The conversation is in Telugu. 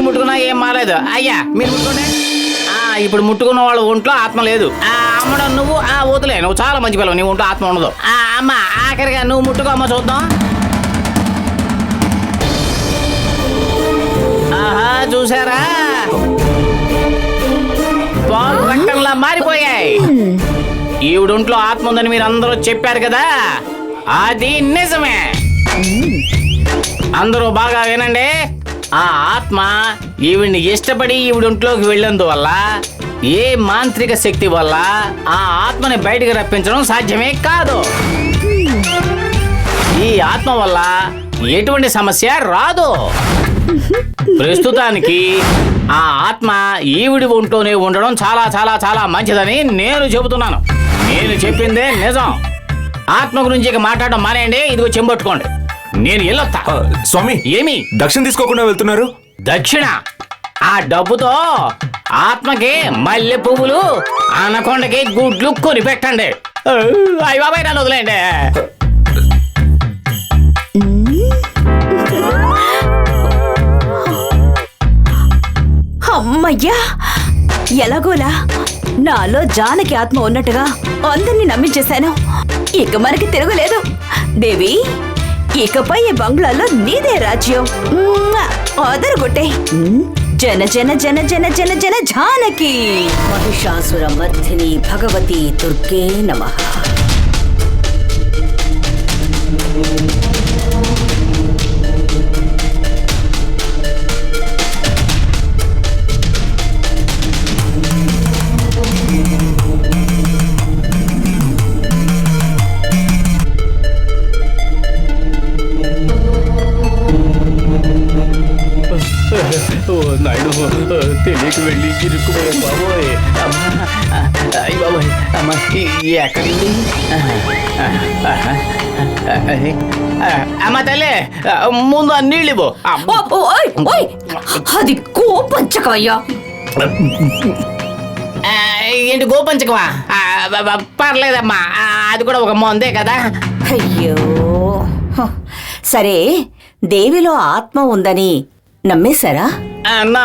ముట్టుకున్నా ఏం మారలేదు. అయ్యా మీరు ముట్టుకోండి. ఇప్పుడు ముట్టుకున్న వాళ్ళ ఒంట్లో ఆత్మ లేదు. అమ్మడం నువ్వు వదిలే, నువ్వు చాలా మంచి పిల్లవు, నీ ఒంట్లో ఆత్మ ఉండదు. అమ్మ ఆఖరిగా నువ్వు ముట్టుకో అమ్మ, చూద్దాం. ఆహా చూసారా, పాలు రక్తంలా మారిపోయాయి. ఈవిడొంట్లో ఆత్మ ఉందని మీరు అందరూ చెప్పారు కదా, అది నిజమే. అందరూ బాగా వినండి. ఆ ఆత్మ ఈవిడ్ని ఇష్టపడి ఈవిడొంట్లోకి వెళ్ళినందువల్ల ఏ మాంత్రిక శక్తి వల్ల ఆ ఆత్మని బయటికి రప్పించడం సాధ్యమే కాదు. ఈ ఆత్మ వల్ల ఎటువంటి సమస్య రాదు. ప్రస్తుతానికి ఆ ఆత్మ ఈవిడి ఒంట్లోనే ఉండడం చాలా చాలా చాలా మంచిదని నేను చెబుతున్నాను. నేను చెప్పిందే నిజం. ఆత్మ గురించి ఇక మాట్లాడడం మానేయండి. ఇదిగో చెంబట్టుకోండి, నేను వెళ్ళొత్తా. స్వామి, ఏమి దక్షిణ తీసుకోకుండా వెళ్తున్నారు? దక్షిణ? ఆ డబ్బుతో ఆత్మకి మల్లె పువ్వులు, అనకొండకి గుడ్లు కొని పెట్టండి. అయ్య బాబాయ్ నన్ను వదిలేండి. అమ్మయ్యా, ఎలాగోలా నాలో జానకి ఆత్మ ఉన్నట్టుగా అందరినీ నమ్మించేశాను. ఇక మనకి తిరగలేదు. దేవి, ఇకపై ఈ బంగ్లాలో నీదే రాజ్యం. అదరగొట్టే. జన జన జన జన జన జన జానకి. మహిషాసుర మర్దిని భగవతి దుర్గే నమః. నాయుడు తెలియక వెళ్ళి ఇరుక్కుపోయే బాబోయ్. అయ్య బాబోయ్, అమ్మ ఎక్కడింది? అమ్మ తల్లి, ముందు ఆ నీళ్ళు ఇవ్వు. అది కోపంచకమయ్యా. ఏంటి గోపంచకమా? పర్లేదమ్మా, అది కూడా ఒక మందే కదా. అయ్యో, సరే, దేవిలో ఆత్మ ఉందని నమ్మేశారా? నా